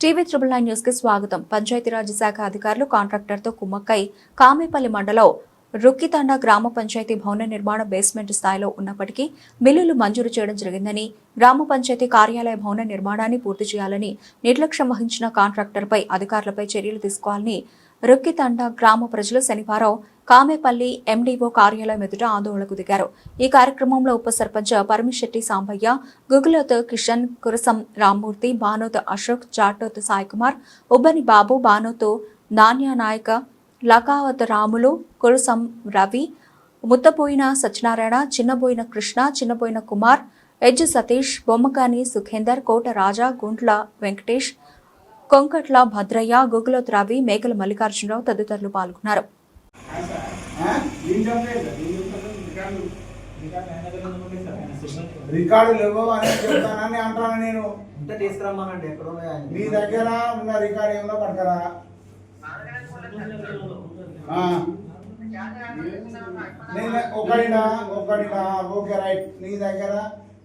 TV9 news కి స్వాగతం. పంచాయతీరాజ్ శాఖ అధికారులు కాంట్రాక్టర్తో కుమ్మక్కై కామేపల్లి మండలం రుక్కితండ గ్రామ పంచాయతీ భవన నిర్మాణ బేస్మెంట్ స్థాయిలో ఉన్నప్పటికీ బిల్లులు మంజూరు చేయడం జరిగిందని, గ్రామ పంచాయతీ కార్యాలయ భవన నిర్మాణాన్ని పూర్తి చేయాలని నిర్లక్ష్యం వహించిన కాంట్రాక్టర్పై అధికారులపై చర్యలు తీసుకోవాలని రుక్కితండ గ్రామ ప్రజలు శనివారం కామేపల్లి ఎండీఓ కార్యాలయం ఎదుట ఆందోళనకు దిగారు. ఈ కార్యక్రమంలో ఉప సర్పంచ్ పరమిశెట్టి సాంబయ్య, గుగులోత్ కిషన్, కురసం రామ్మూర్తి, బానోత్ అశోక్, జాటోత్ సాయికుమార్, ఉబ్బని బాబు, బానోత్ నాన్యానాయక, లకావత్ రాములు, కురసం రవి, ముత్తబోయిన సత్యనారాయణ, చిన్నబోయిన కృష్ణ, చిన్నబోయిన కుమార్, ఎజ్ సతీష్, బొమ్మకాని సుఖేందర్, కోట రాజా, గుంట్ల వెంకటేష్, కొంకట్ల భద్రయ్య, గుగులోత్ రవి, మేకల మల్లికార్జునరావు తదితరులు పాల్గొన్నారు. రికార్డులు ఇవ్వని చెప్తానని అంటాను నేను. తీసుకురమ్మానండి ఎక్కడ నీ దగ్గర ఉన్న రికార్డు ఏమన్నా పడకరా? ఒకటినా ఓకే రైట్. నీ దగ్గర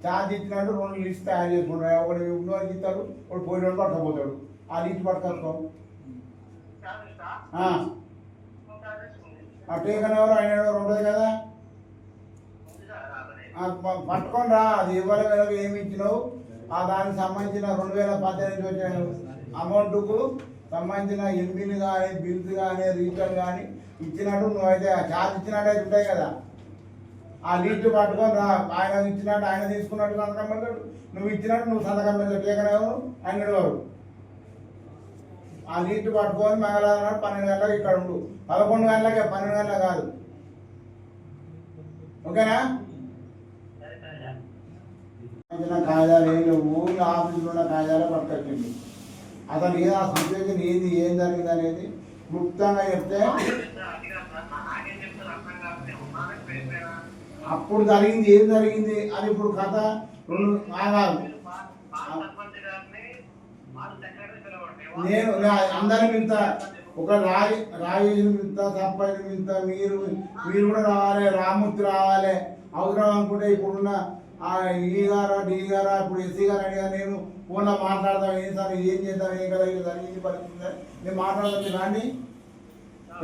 ఛార్జ్ ఇచ్చినట్టు 2 లిస్ట్ తయారు చేసుకుంటారు. ఒకటి ఉన్నవారికి ఇస్తారు, ఒకటి పోయిన పట్టుకపోతాడు. ఆ లిస్ట్ పట్టుకొస్తాం. అట్టేకనే ఎవరు ఆయన ఎవరు ఉండదు కదా, పట్టుకొని రా. అది ఇవ్వాలి కదా, ఏమి ఇచ్చినావు ఆ దానికి సంబంధించిన 2018 వచ్చిన అమౌంట్కు సంబంధించిన ఎంబీలు కానీ, బిల్స్ కానీ, రీటర్న్ కానీ ఇచ్చినట్టు నువ్వైతే ఛార్జ్ ఇచ్చినట్టు అయితే ఉంటాయి కదా, ఆ లిస్ట్ పట్టుకొని రా. ఆయన ఇచ్చినట్టు ఆయన తీసుకున్నట్టు సంతకం పెడతాడు, నువ్వు ఇచ్చినట్టు నువ్వు సంతకం పెడతాడు. టేకనే ఎవరు ఆయన ఎవరు ఆ లిస్ట్ పట్టుకొని మంగళవారం నాడు 12 గంటలకు ఇక్కడ ఉండు. 11 గంటలకే, 12 గంటలకు కాదు. ఓకేనా? కాగితాలు ఏం లేవు, ఊళ్ళో ఆఫీసులో ఉన్న కాగితాలే పట్టుకొచ్చింది. అతను ఏదో ఆ సిచ్యువేషన్ ఏంది, ఏం జరిగింది అనేది క్లుప్తంగా చెప్తే అప్పుడు జరిగింది ఏం జరిగింది అది ఇప్పుడు కథ 2 ఆగాలి. నేను అందరిని మిగతా ఒక రాజేష్ మిగతా, సర్పంచ్ మిగతా, మీరు కూడా రావాలి, రామూర్తి రావాలి. అవసరం అనుకుంటే ఇప్పుడున్న ఈ గారా డి గారా ఇప్పుడు ఎస్సీ గారు అడిగా నేను ఫోన్లో మాట్లాడదాం, ఏం సార్ ఏం చేద్దాం, ఏం కదా ఇలా జరిగింది పరిస్థితి నేను మాట్లాడదాం. రాండి,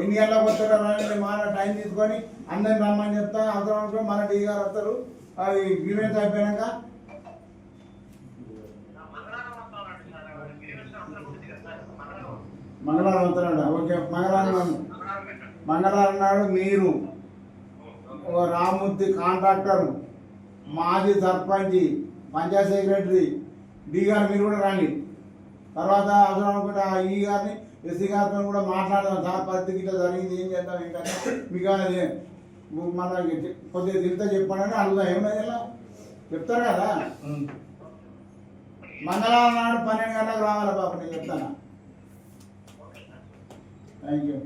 ఎన్ని గంటలకు వస్తారో రాండి, టైం తీసుకొని అందరిని రమ్మని చెప్తా. అవసరం అనుకుంటే మన డి గారు వస్తారు. అది గ్రీవెన్స్ అయిపోయాక మంగళవారం వస్తారంట. ఓకే, మంగళవారం నాడు మీరు రామూర్తి కాంట్రాక్టర్, మాజీ సర్పంచ్, పంచాయత్ సెక్రటరీ, డి గారు మీరు కూడా రండి. తర్వాత అవసరం అనుకుంటే ఈ గారిని ఎస్సీ గారితో కూడా మాట్లాడదాం. సార్ పరిస్థితి ఇట్లా జరిగింది, ఏం చేద్దాం, ఇంకా మీకు మన కొద్దిగా తిరిగితే చెప్పండి అడుగుదాం. ఏమన్నా ఇలా చెప్తారు కదా. మంగళవారం నాడు 12 గంటలకు రావాలి బాబు, నేను చెప్తాను. Thank you.